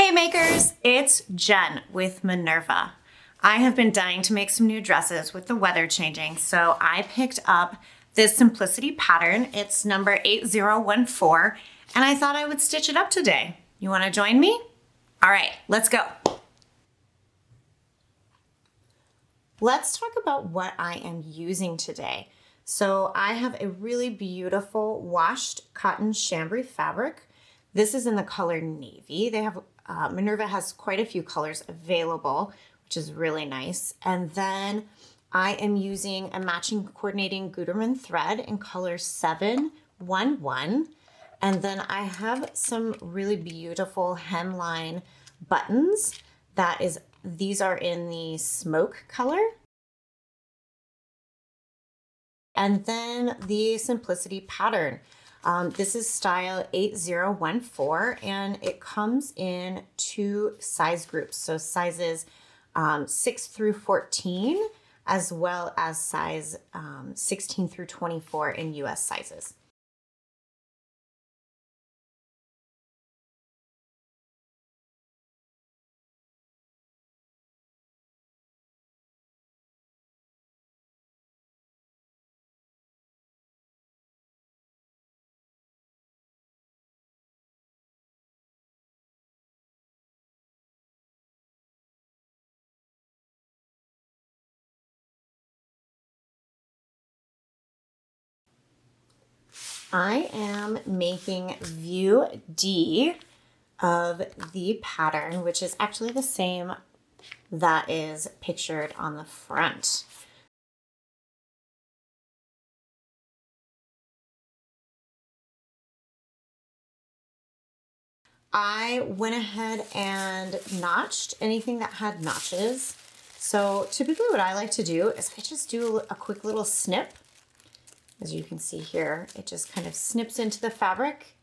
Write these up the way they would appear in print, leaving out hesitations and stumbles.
Hey makers, it's Jen with Minerva. I have been dying to make some new dresses with the weather changing, so I picked up this simplicity pattern. It's number 8014, and I thought I would stitch it up today. You want to join me? All right, let's go. Let's talk about what I am using today. So I have a really beautiful washed cotton chambray fabric. This is in the color navy. They have Minerva has quite a few colors available, which is really nice. And then I am using a matching coordinating Gutermann thread in color 711. And then I have some really beautiful hemline buttons. These are in the smoke color. And then the simplicity pattern. This is style 8014, and it comes in two size groups. So sizes 6 through 14, as well as size 16 through 24 in US sizes. I am making view D of the pattern, which is actually the same that is pictured on the front. I went ahead and notched anything that had notches. So typically what I like to do is I just do a quick little snip. As you can see here, it just kind of snips into the fabric.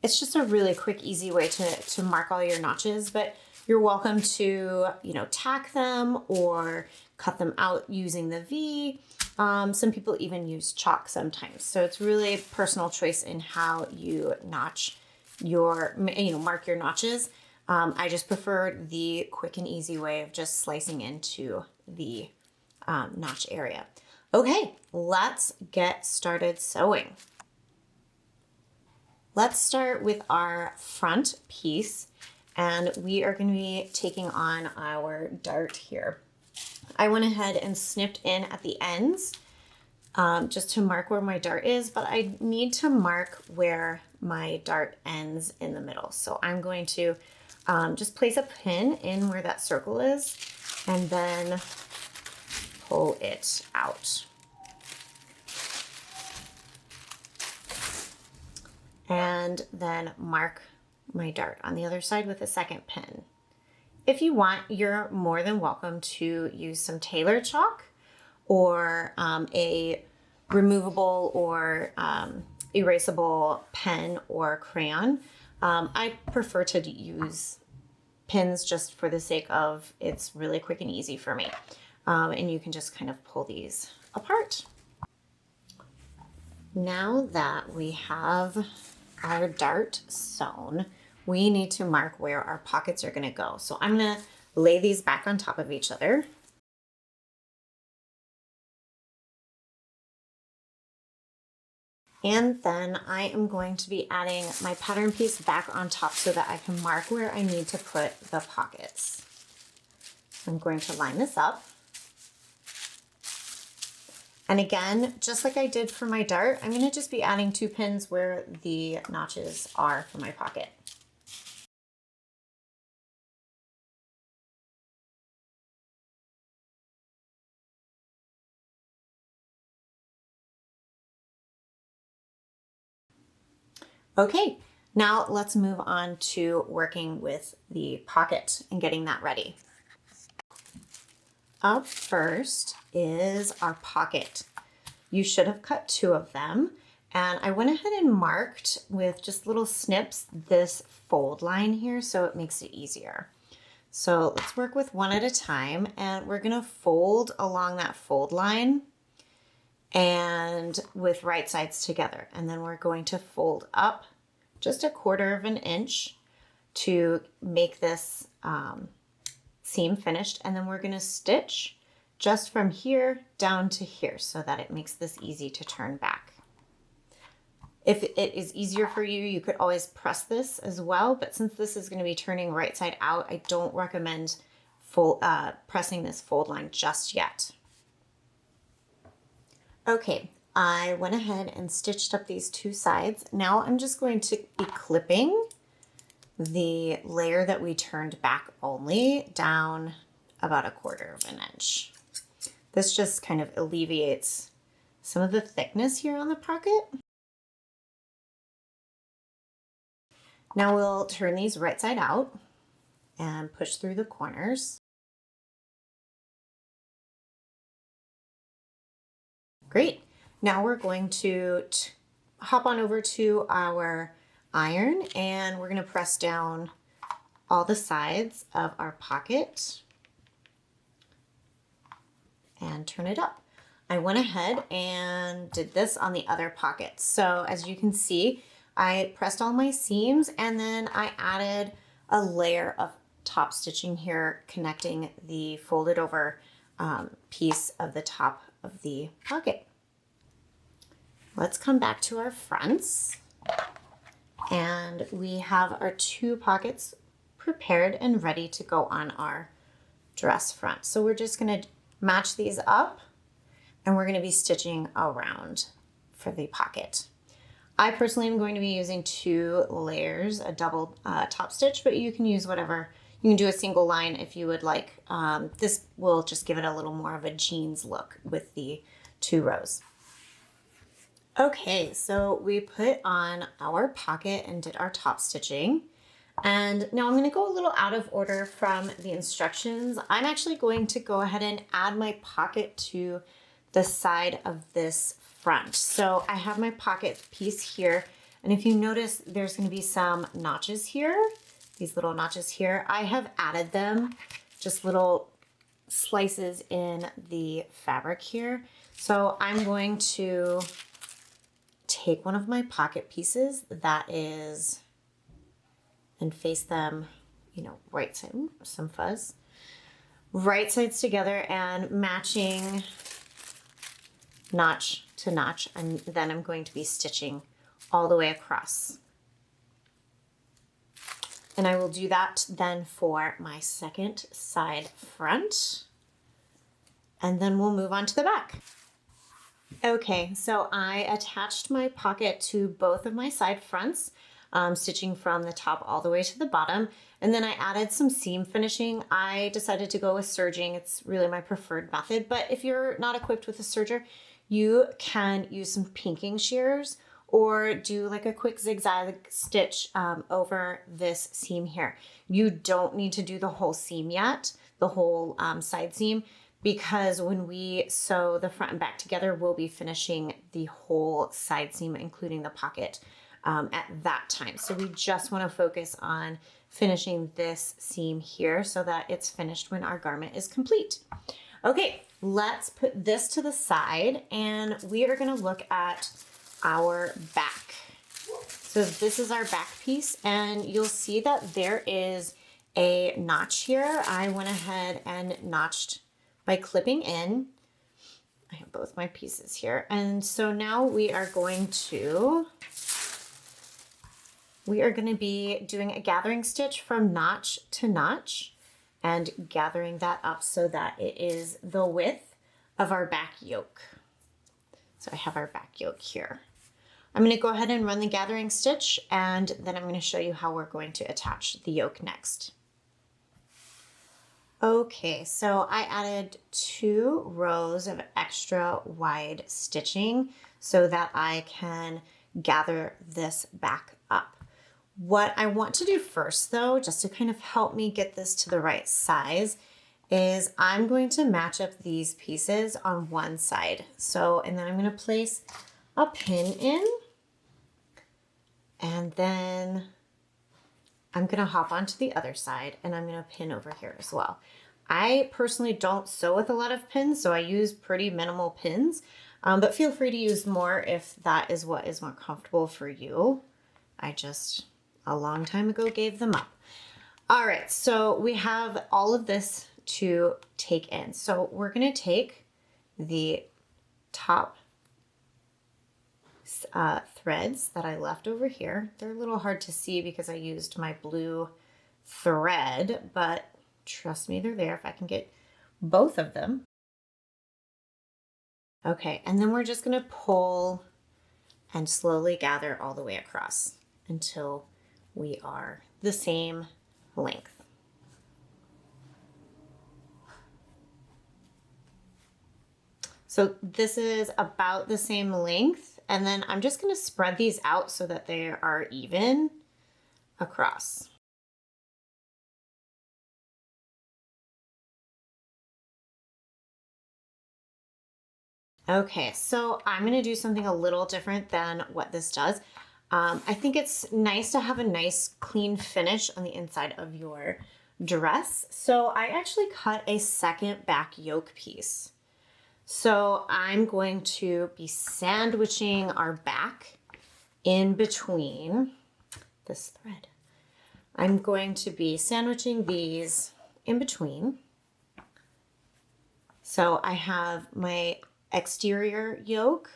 It's just a really quick, easy way to mark all your notches, but you're welcome to, tack them or cut them out using the V. Some people even use chalk sometimes. So it's really personal choice in how you notch mark your notches. I just prefer the quick and easy way of just slicing into the notch area. Okay, let's get started sewing. Let's start with our front piece, and we are going to be taking on our dart here. I went ahead and snipped in at the ends just to mark where my dart is, but I need to mark where my dart ends in the middle. So I'm going to just place a pin in where that circle is and then pull it out. And then mark my dart on the other side with a second pin. If you want, you're more than welcome to use some tailor chalk or a removable or erasable pen or crayon. I prefer to use pins just for the sake of it's really quick and easy for me. And you can just kind of pull these apart. Now that we have our dart sewn, we need to mark where our pockets are going to go. So I'm going to lay these back on top of each other. And then I am going to be adding my pattern piece back on top so that I can mark where I need to put the pockets. I'm going to line this up. And again, just like I did for my dart, I'm going to just be adding 2 pins where the notches are for my pocket. Okay, now let's move on to working with the pocket and getting that ready. Up first is our pocket. You should have cut 2 of them, and I went ahead and marked with just little snips this fold line here so it makes it easier. So let's work with one at a time, and we're gonna fold along that fold line and with right sides together, and then we're going to fold up just 1/4 of an inch to make this seam finished, and then we're going to stitch just from here down to here so that it makes this easy to turn back. If it is easier for you, you could always press this as well, but since this is going to be turning right side out, I don't recommend pressing this fold line just yet. Okay, I went ahead and stitched up these two sides. Now I'm just going to be clipping the layer that we turned back only down about 1/4 inch. This just kind of alleviates some of the thickness here on the pocket. Now we'll turn these right side out and push through the corners. Great. Now we're going to hop on over to our iron, and we're going to press down all the sides of our pocket and turn it up. I went ahead and did this on the other pocket. So as you can see, I pressed all my seams, and then I added a layer of top stitching here, connecting the folded over piece of the top of the pocket. Let's come back to our fronts, and we have our two pockets prepared and ready to go on our dress front. So we're just going to match these up, and we're going to be stitching around for the pocket. I personally am going to be using 2 layers, a double top stitch, but you can use whatever. You can do a single line if you would like. This will just give it a little more of a jeans look with the 2 rows. Okay, so we put on our pocket and did our top stitching. And now I'm going to go a little out of order from the instructions. I'm actually going to go ahead and add my pocket to the side of this front. So I have my pocket piece here, and if you notice, there's going to be some notches here, these little notches here. I have added them, just little slices in the fabric here. So I'm going to take one of my pocket pieces that is, and face them, you know, right side, some fuzz, right sides together and matching notch to notch, and then I'm going to be stitching all the way across. And I will do that then for my second side front, and then we'll move on to the back. Okay, so I attached my pocket to both of my side fronts, stitching from the top all the way to the bottom, and then I added some seam finishing. I decided to go with serging. It's really my preferred method, but if you're not equipped with a serger, you can use some pinking shears or do like a quick zigzag stitch over this seam here. You don't need to do the whole seam yet, the whole side seam, because when we sew the front and back together, we'll be finishing the whole side seam, including the pocket at that time. So we just want to focus on finishing this seam here so that it's finished when our garment is complete. Okay, let's put this to the side, and we are going to look at our back. So this is our back piece, and you'll see that there is a notch here. I went ahead and notched by clipping in. I have both my pieces here, and so now we are going to be doing a gathering stitch from notch to notch and gathering that up so that it is the width of our back yoke. So I have our back yoke here. I'm going to go ahead and run the gathering stitch, and then I'm going to show you how we're going to attach the yoke next. Okay, so I added 2 rows of extra wide stitching so that I can gather this back up. What I want to do first, though, just to kind of help me get this to the right size, is I'm going to match up these pieces on one side. So, and then I'm going to place a pin in, and then I'm going to hop onto the other side, and I'm going to pin over here as well. I personally don't sew with a lot of pins, so I use pretty minimal pins, but feel free to use more if that is what is more comfortable for you. I just, a long time ago, gave them up. All right, so we have all of this to take in. So we're gonna take the top threads that I left over here. They're a little hard to see because I used my blue thread, but trust me, they're there if I can get both of them. Okay, and then we're just gonna pull and slowly gather all the way across until we are the same length. So this is about the same length, and then I'm just gonna spread these out so that they are even across. Okay, so I'm gonna do something a little different than what this does. I think it's nice to have a nice clean finish on the inside of your dress. So I actually cut a second back yoke piece. So I'm going to be sandwiching our back in between this thread. I'm going to be sandwiching these in between. So I have my exterior yoke,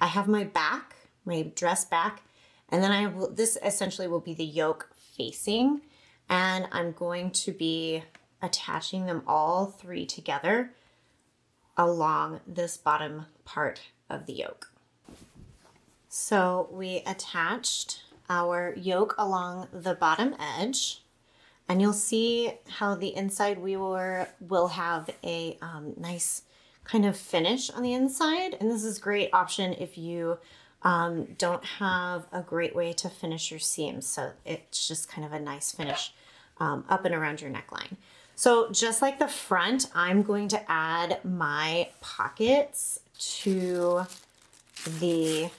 I have my back, my dress back, and then this essentially will be the yoke facing, and I'm going to be attaching them all three together along this bottom part of the yoke. So we attached our yoke along the bottom edge, and you'll see how the inside will have a nice kind of finish on the inside. And this is a great option if you don't have a great way to finish your seams. So it's just kind of a nice finish up and around your neckline. So just like the front, I'm going to add my pockets to the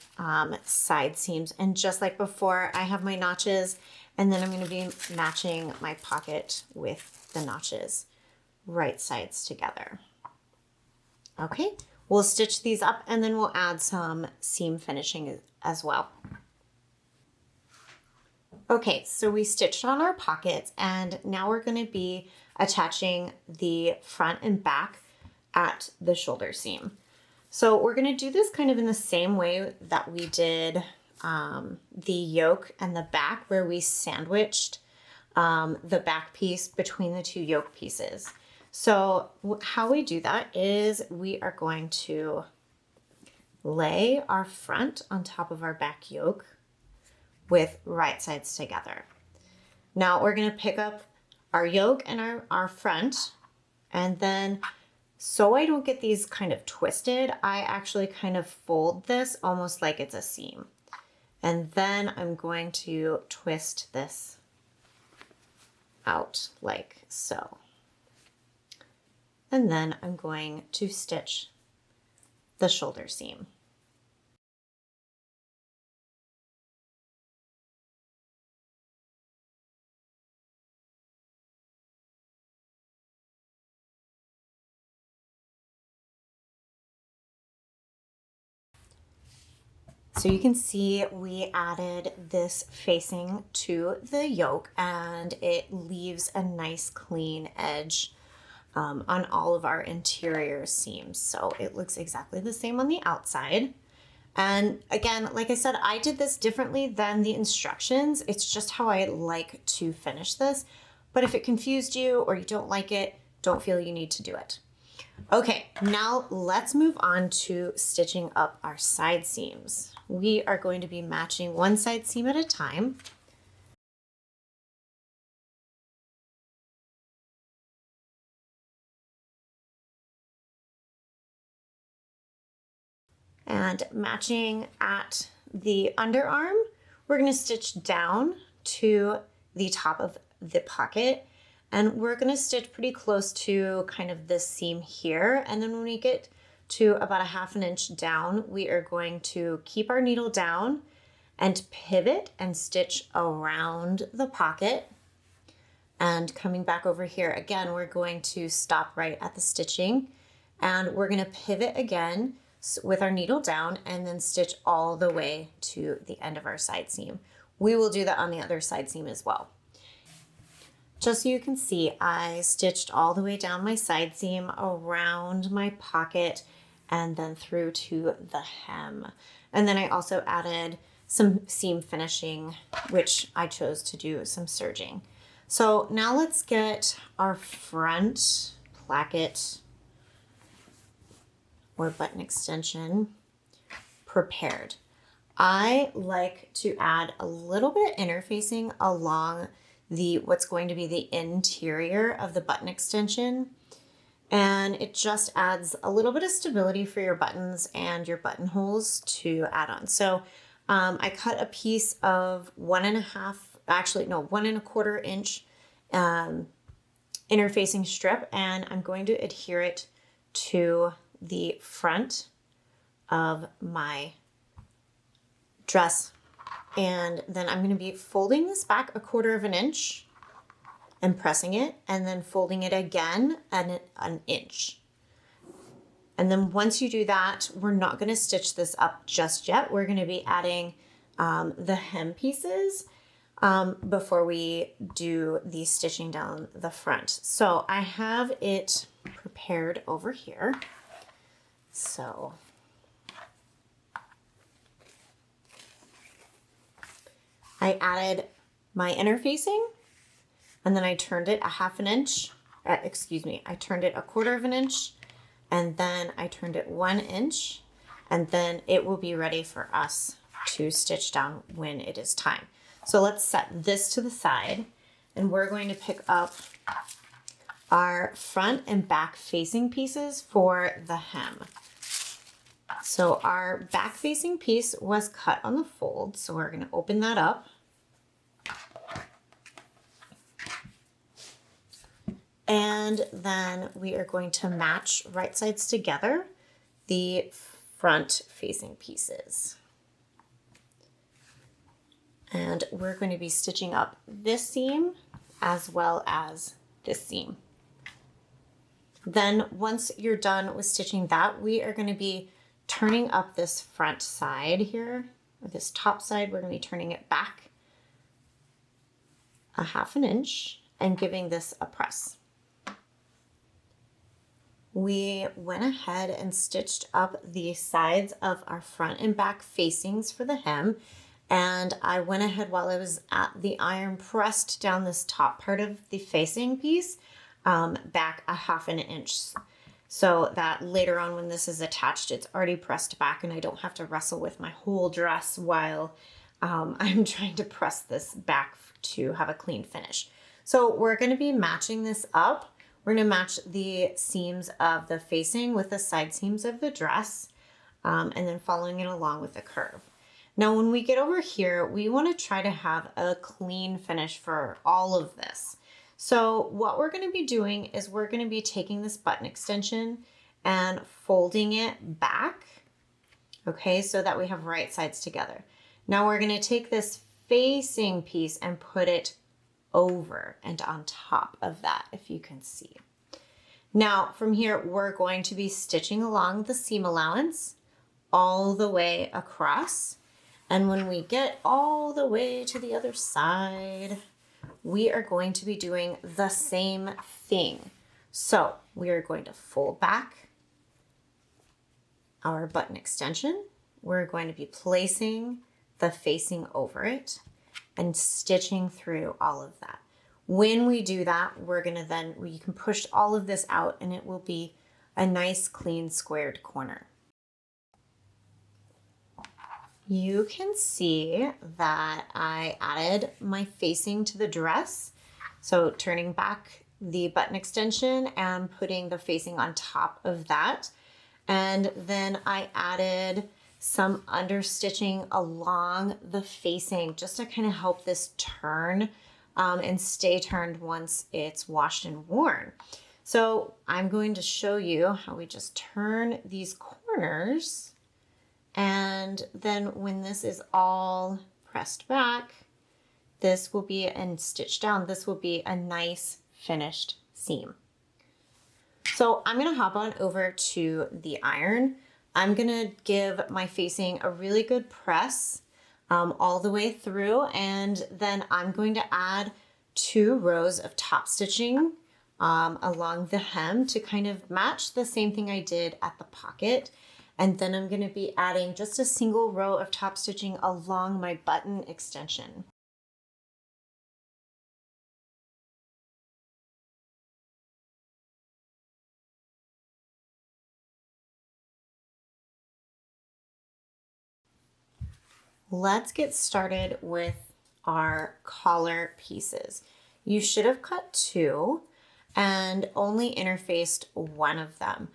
side seams. And just like before, I have my notches, and then I'm going to be matching my pocket with the notches, right sides together. Okay, we'll stitch these up and then we'll add some seam finishing as well. Okay, so we stitched on our pockets, and now we're going to be attaching the front and back at the shoulder seam. So we're going to do this kind of in the same way that we did the yoke and the back, where we sandwiched the back piece between the two yoke pieces. So how we do that is we are going to lay our front on top of our back yoke with right sides together. Now we're going to pick up our yoke and our front, and then so I don't get these kind of twisted, I actually kind of fold this almost like it's a seam. And then I'm going to twist this out like so. And then I'm going to stitch the shoulder seam. So you can see we added this facing to the yoke, and it leaves a nice clean edge on all of our interior seams. So it looks exactly the same on the outside. And again, like I said, I did this differently than the instructions. It's just how I like to finish this. But if it confused you or you don't like it, don't feel you need to do it. Okay, now let's move on to stitching up our side seams. We are going to be matching one side seam at a time. And matching at the underarm, we're going to stitch down to the top of the pocket, and we're going to stitch pretty close to kind of this seam here. And then when we get to about 1/2 inch down, we are going to keep our needle down and pivot and stitch around the pocket. And coming back over here again, we're going to stop right at the stitching, and we're going to pivot again with our needle down and then stitch all the way to the end of our side seam. We will do that on the other side seam as well. just so you can see, I stitched all the way down my side seam, around my pocket, and then through to the hem. And then I also added some seam finishing, which I chose to do some serging. So now let's get our front placket or button extension prepared. I like to add a little bit of interfacing along what's going to be the interior of the button extension. And it just adds a little bit of stability for your buttons and your buttonholes to add on. So I cut a piece of 1.25 inch interfacing strip, and I'm going to adhere it to the front of my dress. And then I'm going to be folding this back 1/4 inch and pressing it, and then folding it again an inch. And then once you do that, we're not going to stitch this up just yet. We're going to be adding the hem pieces before we do the stitching down the front. So I have it prepared over here. So I added my interfacing, and then I turned it 1/2 inch. I turned it 1/4 inch, and then I turned it 1 inch, and then it will be ready for us to stitch down when it is time. So let's set this to the side, and we're going to pick up our front and back facing pieces for the hem. So our back facing piece was cut on the fold, so we're going to open that up. And then we are going to match right sides together the front facing pieces. And we're going to be stitching up this seam as well as this seam. Then once you're done with stitching that, we are going to be turning up this front side here, or this top side. We're going to be turning it back 1/2 inch and giving this a press. We went ahead and stitched up the sides of our front and back facings for the hem. And I went ahead while I was at the iron, pressed down this top part of the facing piece back 1/2 inch. So that later on when this is attached, it's already pressed back and I don't have to wrestle with my whole dress while I'm trying to press this back to have a clean finish. So we're going to be matching this up. We're going to match the seams of the facing with the side seams of the dress, and then following it along with the curve. Now, when we get over here, we want to try to have a clean finish for all of this. So what we're going to be doing is we're going to be taking this button extension and folding it back, okay, so that we have right sides together. Now we're going to take this facing piece and put it over and on top of that, if you can see. Now from here, we're going to be stitching along the seam allowance all the way across. And when we get all the way to the other side, we are going to be doing the same thing. So we are going to fold back our button extension. We're going to be placing the facing over it and stitching through all of that. When we do that, we can push all of this out and it will be a nice clean squared corner. You can see that I added my facing to the dress. So turning back the button extension and putting the facing on top of that. And then I added some understitching along the facing just to kind of help this turn and stay turned once it's washed and worn. So I'm going to show you how we just turn these corners, and then when this is all pressed back, this will be, and stitched down, this will be a nice finished seam. So I'm gonna hop on over to the iron. I'm gonna give my facing a really good press all the way through, and then I'm going to add 2 rows of top stitching along the hem to kind of match the same thing I did at the pocket. And then I'm going to be adding just a single row of top stitching along my button extension. Let's get started with our collar pieces. You should have cut 2 and only interfaced 1 of them.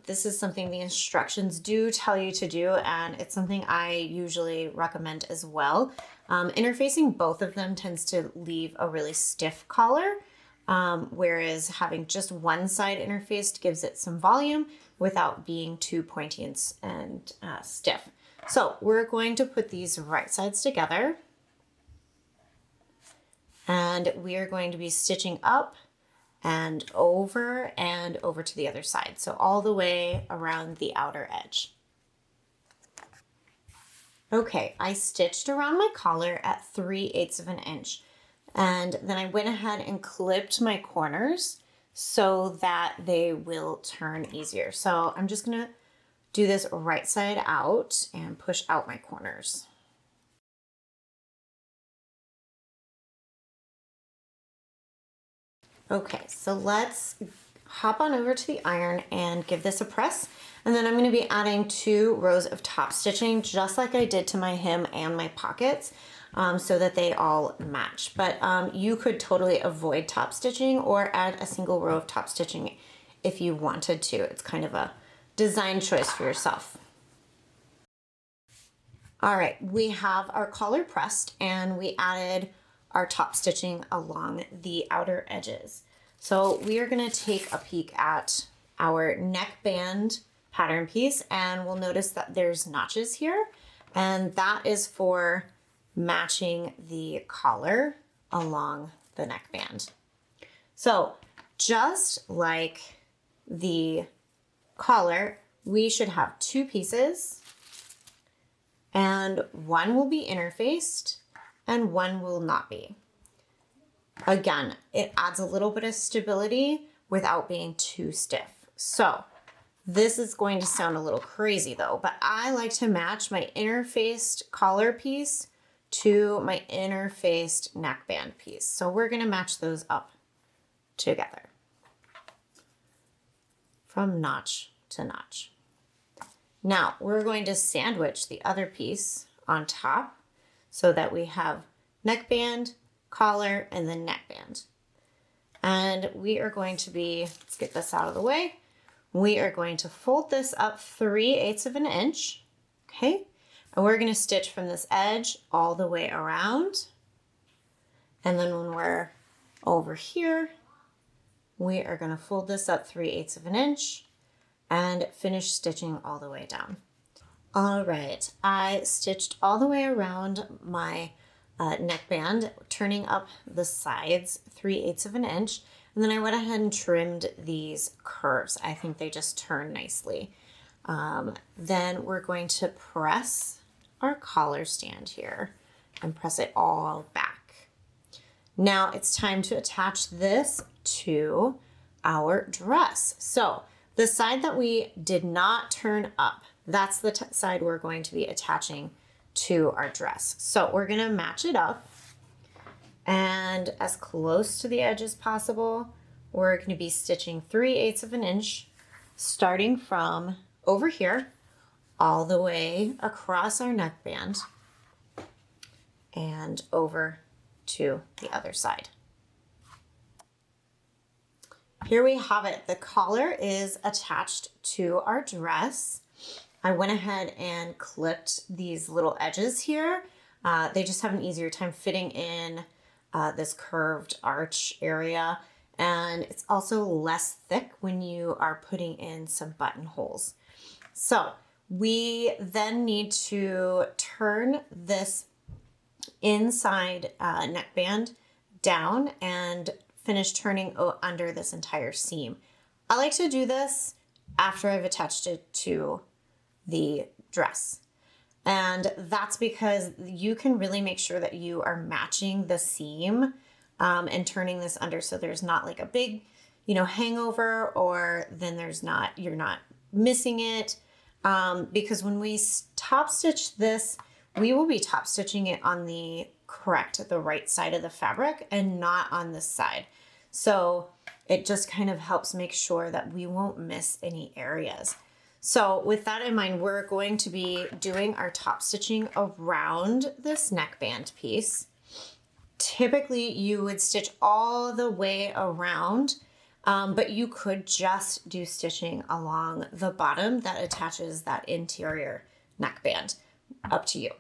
This is something the instructions do tell you to do, and it's something I usually recommend as well. Interfacing both of them tends to leave a really stiff collar, whereas having just one side interfaced gives it some volume without being too pointy and stiff. So we're going to put these right sides together, and we are going to be stitching up and over to the other side. So all the way around the outer edge. Okay, I stitched around my collar at 3/8 of an inch. And then I went ahead and clipped my corners so that they will turn easier. So I'm just gonna do this right side out and push out my corners. Okay, so let's hop on over to the iron and give this a press. And then I'm going to be adding 2 rows of top stitching, just like I did to my hem and my pockets, so that they all match. But you could totally avoid top stitching or add a single row of top stitching if you wanted to. It's kind of a design choice for yourself. All right, we have our collar pressed and we added our top stitching along the outer edges. So we are going to take a peek at our neckband pattern piece, and we'll notice that there's notches here, and that is for matching the collar along the neckband. So just like the collar, we should have 2 pieces, and one will be interfaced and one will not be. Again, it adds a little bit of stability without being too stiff. So this is going to sound a little crazy though, but I like to match my interfaced collar piece to my interfaced neckband piece. So we're going to match those up together from notch to notch. Now we're going to sandwich the other piece on top so that we have neckband, collar, and then neckband. And we are going to be, let's get this out of the way. We are going to fold this up 3/8 of an inch, okay? And we're going to stitch from this edge all the way around. And then when we're over here, we are going to fold this up 3/8 of an inch and finish stitching all the way down. All right, I stitched all the way around my neckband, turning up the sides 3/8 of an inch, and then I went ahead and trimmed these curves. I think they just turn nicely. Then we're going to press our collar stand here and press it all back. Now it's time to attach this to our dress. So the side that we did not turn up, that's the side we're going to be attaching to our dress. So we're going to match it up, and as close to the edge as possible, we're going to be stitching 3/8 of an inch, starting from over here all the way across our neckband and over to the other side. Here we have it. The collar is attached to our dress. I went ahead and clipped these little edges here. They just have an easier time fitting in this curved arch area. And it's also less thick when you are putting in some buttonholes. So we then need to turn this inside neckband down and finish turning under this entire seam. I like to do this after I've attached it to the dress. And that's because you can really make sure that you are matching the seam and turning this under so there's not like a big, you know, hangover, or then you're not missing it. Because when we top stitch this, we will be top stitching it on the right side of the fabric and not on this side. So it just kind of helps make sure that we won't miss any areas. So with that in mind, we're going to be doing our top stitching around this neckband piece. Typically you would stitch all the way around, but you could just do stitching along the bottom that attaches that interior neckband. Up to you.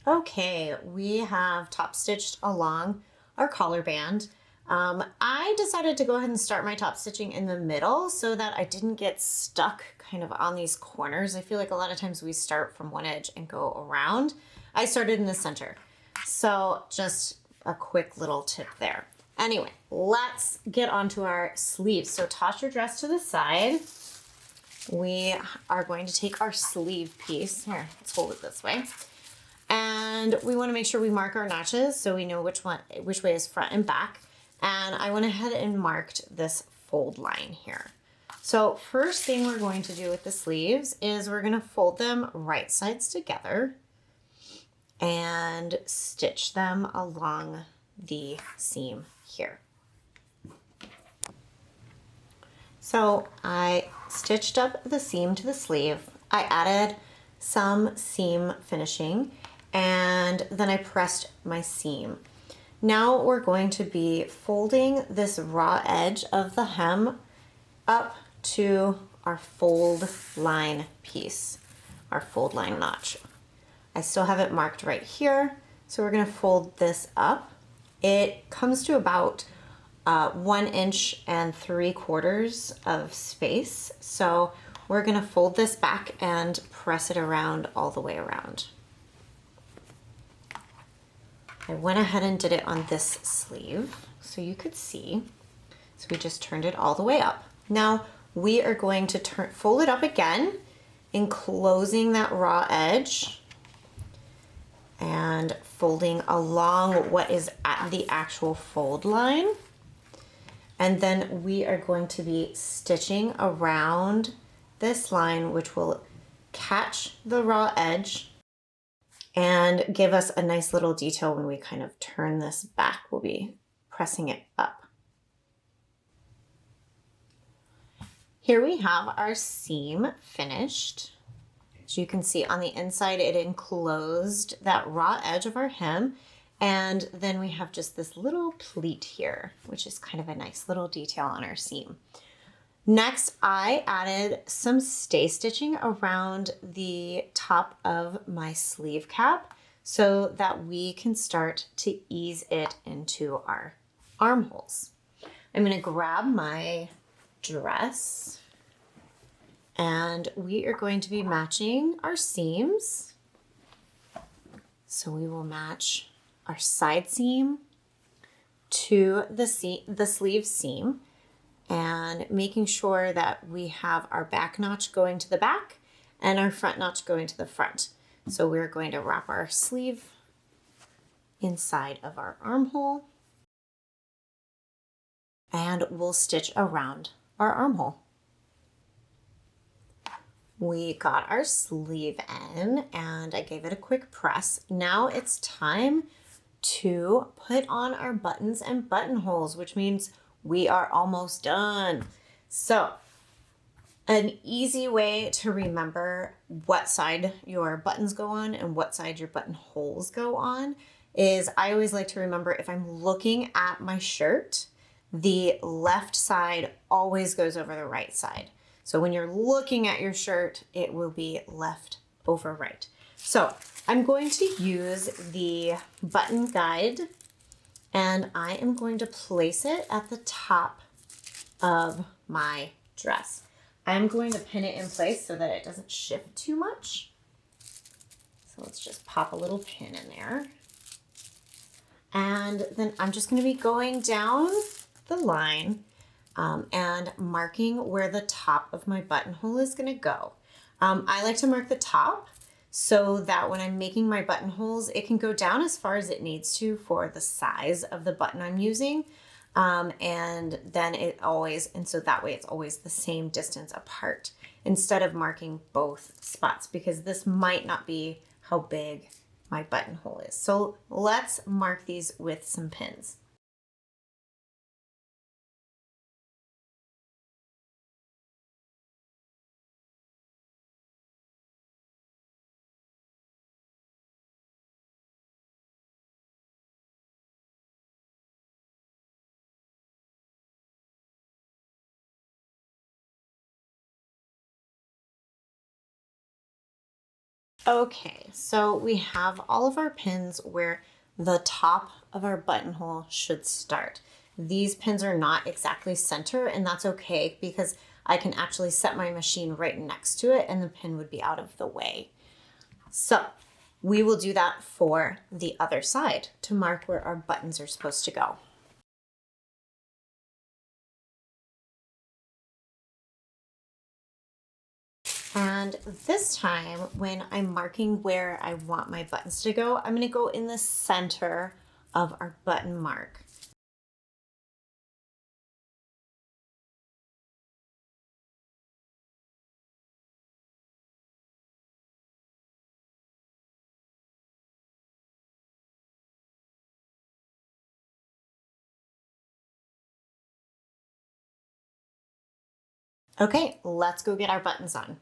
Okay, we have top stitched along our collar band. I decided to go ahead and start my top stitching in the middle so that I didn't get stuck kind of on these corners. I feel like a lot of times we start from one edge and go around. I started in the center. So just a quick little tip there. Anyway, let's get onto our sleeves. So toss your dress to the side. We are going to take our sleeve piece. Here, let's hold it this way. And we want to make sure we mark our notches so we know which way is front and back. And I went ahead and marked this fold line here. So first thing we're going to do with the sleeves is we're going to fold them right sides together and stitch them along the seam here. So I stitched up the seam to the sleeve. I added some seam finishing and then I pressed my seam. Now we're going to be folding this raw edge of the hem up to our fold line piece, our fold line notch. I still have it marked right here, so we're going to fold this up. It comes to about 1 3/4 inches of space, so we're going to fold this back and press it around all the way around. I went ahead and did it on this sleeve so you could see. So we just turned it all the way up. Now we are going to fold it up again, enclosing that raw edge and folding along what is at the actual fold line. And then we are going to be stitching around this line, which will catch the raw edge and give us a nice little detail when we kind of turn this back. We'll be pressing it up. Here we have our seam finished. As you can see on the inside, it enclosed that raw edge of our hem. And then we have just this little pleat here, which is kind of a nice little detail on our seam. Next, I added some stay stitching around the top of my sleeve cap so that we can start to ease it into our armholes. I'm going to grab my dress and we are going to be matching our seams. So we will match our side seam to the sleeve seam, and making sure that we have our back notch going to the back and our front notch going to the front. So we're going to wrap our sleeve inside of our armhole and we'll stitch around our armhole. We got our sleeve in and I gave it a quick press. Now it's time to put on our buttons and buttonholes, which means we are almost done. So an easy way to remember what side your buttons go on and what side your buttonholes go on is I always like to remember if I'm looking at my shirt, the left side always goes over the right side. So when you're looking at your shirt, it will be left over right. So I'm going to use the button guide and I am going to place it at the top of my dress. I'm going to pin it in place so that it doesn't shift too much. So let's just pop a little pin in there. And then I'm just going to be going down the line and marking where the top of my buttonhole is going to go. I like to mark the top so that when I'm making my buttonholes, it can go down as far as it needs to for the size of the button I'm using. And so that way it's always the same distance apart instead of marking both spots, because this might not be how big my buttonhole is. So let's mark these with some pins. Okay, so we have all of our pins where the top of our buttonhole should start. These pins are not exactly center, and that's okay because I can actually set my machine right next to it and the pin would be out of the way. So we will do that for the other side to mark where our buttons are supposed to go. And this time, when I'm marking where I want my buttons to go, I'm going to go in the center of our button mark. Okay, let's go get our buttons on.